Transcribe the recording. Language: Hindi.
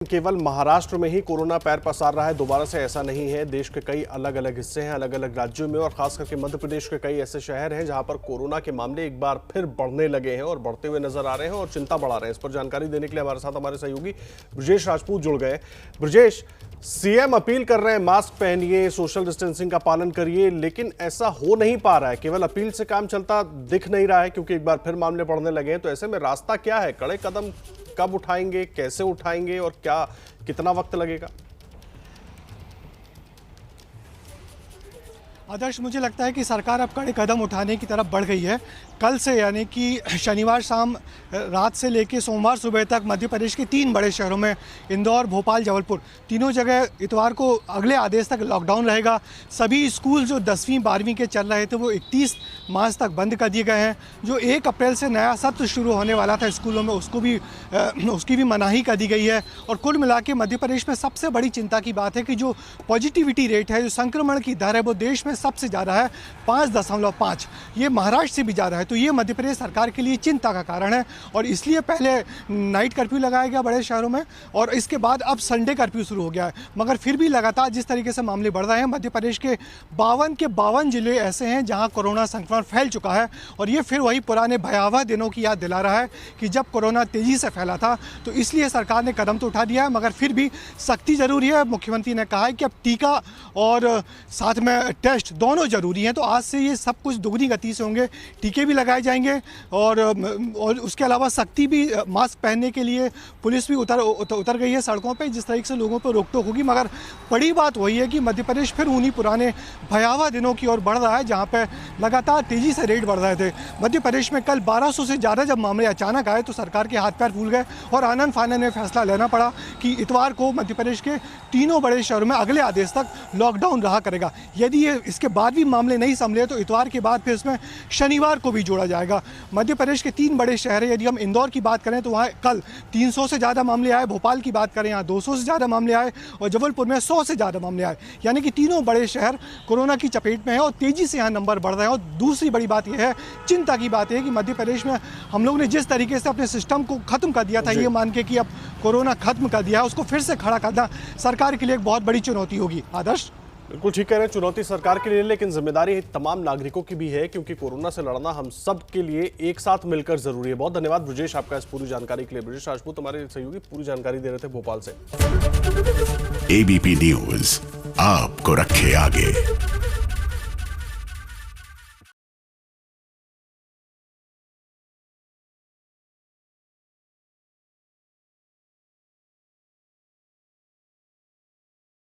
केवल महाराष्ट्र में ही कोरोना पैर पसार रहा है, दोबारा से ऐसा नहीं है। देश के कई अलग अलग हिस्से हैं, अलग अलग राज्यों में, और खास करके मध्य प्रदेश के कई ऐसे शहर हैं जहां पर कोरोना के मामले एक बार फिर बढ़ने लगे हैं और बढ़ते हुए नजर आ रहे हैं और चिंता बढ़ा रहे हैं। इस पर जानकारी देने के लिए हमारे साथ हमारे सहयोगी ब्रजेश राजपूत जुड़ गए। ब्रजेश, सीएम अपील कर रहे हैं मास्क पहनिए, सोशल डिस्टेंसिंग का पालन करिए, लेकिन ऐसा हो नहीं पा रहा है। केवल अपील से काम चलता दिख नहीं रहा है क्योंकि एक बार फिर मामले बढ़ने लगे हैं। तो ऐसे में रास्ता क्या है? कड़े कदम कब उठाएंगे, कैसे उठाएंगे और क्या कितना वक्त लगेगा? आदर्श, मुझे लगता है कि सरकार अब कड़े कदम उठाने की तरफ बढ़ गई है। कल से यानी कि शनिवार शाम रात से लेकर सोमवार सुबह तक मध्य प्रदेश के 3 बड़े शहरों में इंदौर, भोपाल, जबलपुर, तीनों जगह इतवार को अगले आदेश तक लॉकडाउन रहेगा। सभी स्कूल जो 10वीं 12वीं के चल रहे थे वो 31 मार्च तक बंद कर दिए गए हैं। जो 1 अप्रैल से नया सत्र शुरू होने वाला था स्कूलों में उसकी भी मनाही कर दी गई है। और कुल मिला के मध्य प्रदेश में सबसे बड़ी चिंता की बात है कि जो पॉजिटिविटी रेट है, जो संक्रमण की दर है, वो देश में सबसे ज़्यादा है, 5.5। ये महाराष्ट्र से भी ज़्यादा है। तो ये मध्य प्रदेश सरकार के लिए चिंता का कारण है और इसलिए पहले नाइट कर्फ्यू लगाया गया बड़े शहरों में और इसके बाद अब संडे कर्फ्यू शुरू हो गया है। मगर फिर भी लगातार जिस तरीके से मामले बढ़ रहे हैं, मध्य प्रदेश के 52 जिले ऐसे हैं जहां कोरोना संक्रमण फैल चुका है और ये फिर वही पुराने भयावह दिनों की याद दिला रहा है कि जब कोरोना तेज़ी से फैला था। तो इसलिए सरकार ने कदम तो उठा दिया है, मगर फिर भी सख्ती ज़रूरी है। मुख्यमंत्री ने कहा है कि अब टीका और साथ में टेस्ट दोनों ज़रूरी हैं। तो आज से ये सब कुछ दुगनी गति से होंगे, टीके भी लगाए जाएंगे और उसके अलावा सख्ती भी, मास्क पहनने के लिए पुलिस भी उतर गई है सड़कों पे, जिस तरीके से लोगों पर रोक टोक होगी। मगर बड़ी बात वही है कि मध्य प्रदेश फिर उन्हीं पुराने भयावह दिनों की ओर बढ़ रहा है जहां पे लगातार तेजी से रेट बढ़ रहे थे। मध्य प्रदेश में कल 1200 से ज़्यादा जब मामले अचानक आए तो सरकार के हाथ पैर फूल गए और आनन फानन में फैसला लेना पड़ा कि इतवार को मध्य प्रदेश के तीनों बड़े शहरों में अगले आदेश तक लॉकडाउन रहा करेगा। यदि ये इसके बाद भी मामले नहीं संभले तो इतवार के बाद फिर इसमें शनिवार को भी जोड़ा जाएगा। मध्य प्रदेश के 3 बड़े शहर हैं। यदि हम इंदौर की बात करें तो वहाँ कल 300 से ज़्यादा मामले आए, भोपाल की बात करें यहाँ 200 से ज़्यादा मामले आए और जबलपुर में 100 से ज़्यादा मामले आए। यानी कि तीनों बड़े शहर कोरोना की चपेट में हैं और तेज़ी से यहाँ नंबर बढ़ रहे हैं। और दूसरी बड़ी बात यह है, चिंता की बात है कि मध्य प्रदेश में हम लोग ने जिस तरीके से अपने सिस्टम को ख़त्म कर दिया था, ये मान के कि अब कोरोना खत्म कर दिया है, उसको फिर से खड़ा करना सरकार के लिए एक बहुत बड़ी चुनौती होगी। आदर्श, बिल्कुल ठीक कह रहे हैं, चुनौती सरकार के लिए, लेकिन जिम्मेदारी तमाम नागरिकों की भी है क्योंकि कोरोना से लड़ना हम सब के लिए एक साथ मिलकर जरूरी है। बहुत धन्यवाद ब्रजेश आपका इस पूरी जानकारी के लिए। ब्रजेश राजपूत हमारे सहयोगी पूरी जानकारी दे रहे थे भोपाल से। एबीपी न्यूज आपको रखे आगे।